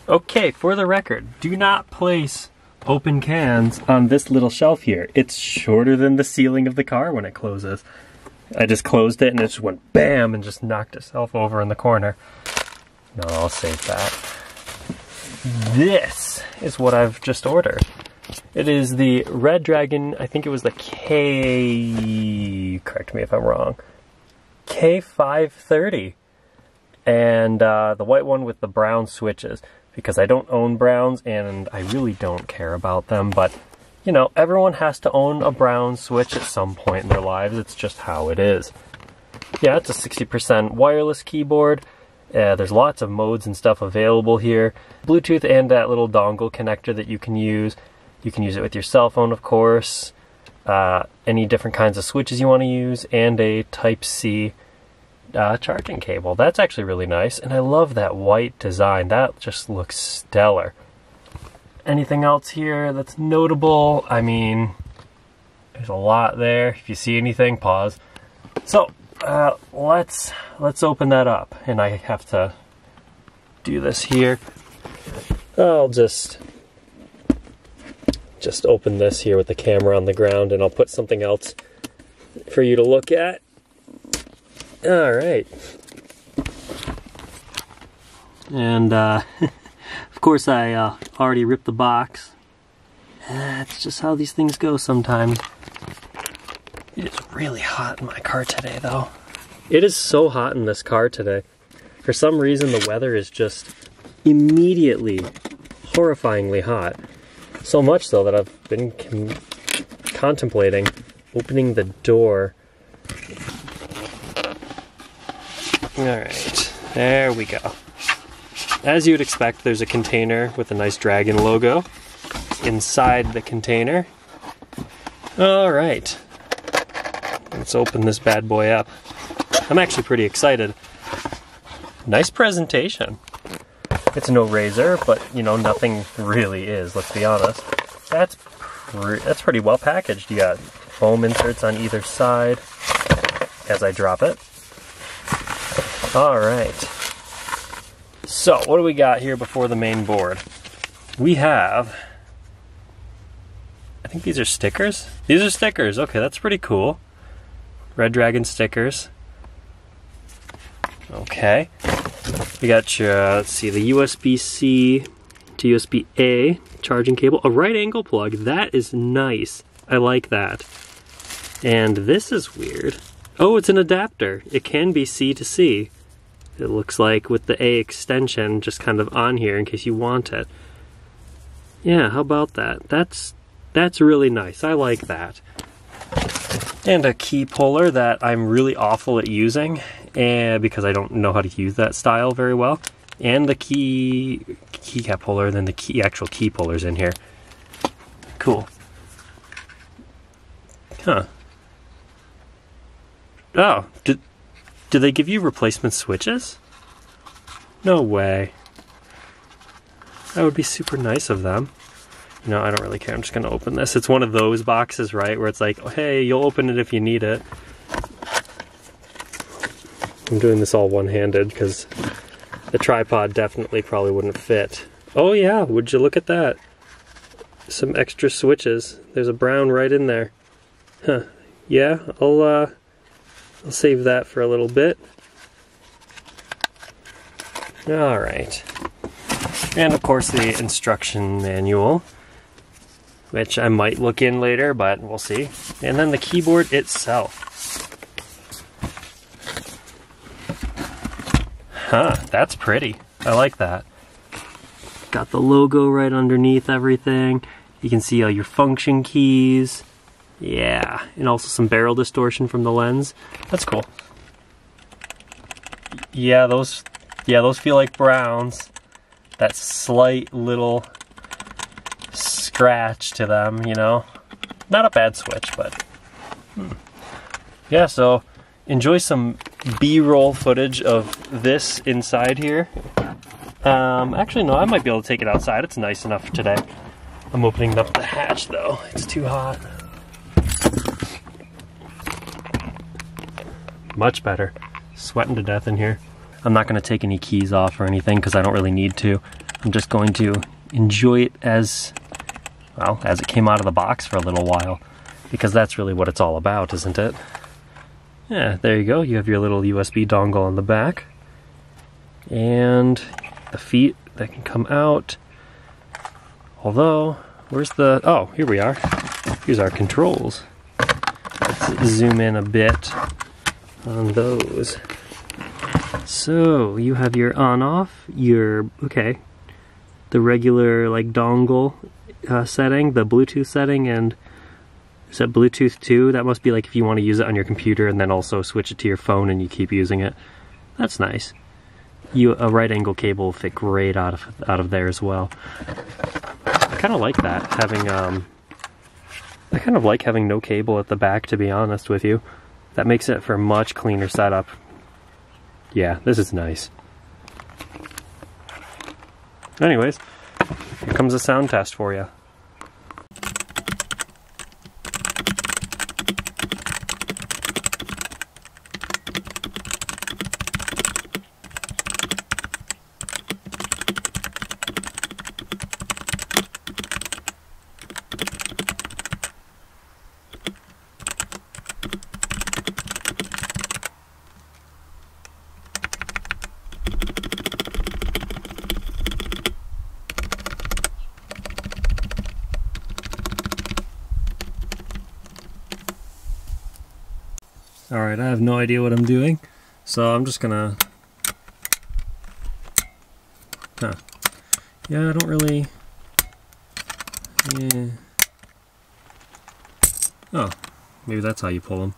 Okay, for the record, do not place open cans on this little shelf here. It's shorter than the ceiling of the car when it closes. I just closed it and it just went bam and just knocked itself over in the corner. No, I'll save that. This is what I've just ordered. It is the Redragon, I think it was the correct me if I'm wrong, K530. And the white one with the brown switches, because I don't own browns and I really don't care about them, but you know, everyone has to own a brown switch at some point in their lives. It's just how it is. Yeah, it's a 60% wireless keyboard. There's lots of modes and stuff available here. Bluetooth and that little dongle connector that you can use. You can use it with your cell phone, of course. Any different kinds of switches you want to use, and a Type-C charging cable. That's actually really nice, and I love that white design. That just looks stellar. Anything else here that's notable? I mean, there's a lot there. If you see anything, pause. So, let's open that up, and I have to do this here. I'll just open this here with the camera on the ground, and I'll put something else for you to look at. All right. And of course I already ripped the box. That's just how these things go sometimes. It is really hot in my car today though. It is so hot in this car today. For some reason the weather is just immediately horrifyingly hot. So much so that I've been contemplating opening the door. Alright, there we go. As you'd expect, there's a container with a nice dragon logo inside the container. Alright, let's open this bad boy up. I'm actually pretty excited. Nice presentation. It's no razor, but you know, nothing really is, let's be honest. That's pretty well packaged. You got foam inserts on either side as I drop it. Alright. So, what do we got here before the main board? We have, I think these are stickers? These are stickers, okay, that's pretty cool. Redragon stickers. Okay. We got your, let's see, the USB-C to USB-A charging cable. A right angle plug, that is nice. I like that. And this is weird. Oh, it's an adapter. It can be C to C. It looks like with the A extension just kind of on here in case you want it. Yeah, how about that? That's really nice. I like that. And a key puller that I'm really awful at using, and because I don't know how to use that style very well. And the keycap puller, and then the actual key puller's in here. Cool. Huh. Oh, do they give you replacement switches? No way. That would be super nice of them. No, I don't really care. I'm just going to open this. It's one of those boxes, right, where it's like, oh, hey, you'll open it if you need it. I'm doing this all one-handed because the tripod definitely probably wouldn't fit. Oh yeah, would you look at that? Some extra switches. There's a brown right in there. Huh. Yeah, I'll save that for a little bit. Alright. And of course the instruction manual, which I might look in later, but we'll see. And then the keyboard itself. Huh, that's pretty. I like that. Got the logo right underneath everything. You can see all your function keys. Yeah, and also some barrel distortion from the lens. That's cool. Yeah, those feel like browns. That slight little scratch to them, you know. Not a bad switch, but yeah, so enjoy some B-roll footage of this inside here. Actually, no, I might be able to take it outside. It's nice enough for today. I'm opening up the hatch, though. It's too hot. Much better. Sweating to death in here. I'm not going to take any keys off or anything because I don't really need to. I'm just going to enjoy it as, well, as it came out of the box for a little while, because that's really what it's all about, isn't it? Yeah, there you go. You have your little USB dongle on the back, and the feet that can come out. Although, where's the, oh, here we are. Here's our controls. Let's zoom in a bit on those. So, you have your on-off, your, okay, the regular, like, dongle setting, the Bluetooth setting, and is that Bluetooth 2? That must be like if you want to use it on your computer and then also switch it to your phone and you keep using it. That's nice. A right angle cable will fit great out of there as well. I kind of like that, having I kind of like having no cable at the back, to be honest with you. That makes it for a much cleaner setup. Yeah, this is nice. Anyways, here comes a sound test for you. Alright, I have no idea what I'm doing, so I'm just gonna... Huh. Yeah, I don't really... Yeah. Oh, maybe that's how you pull them.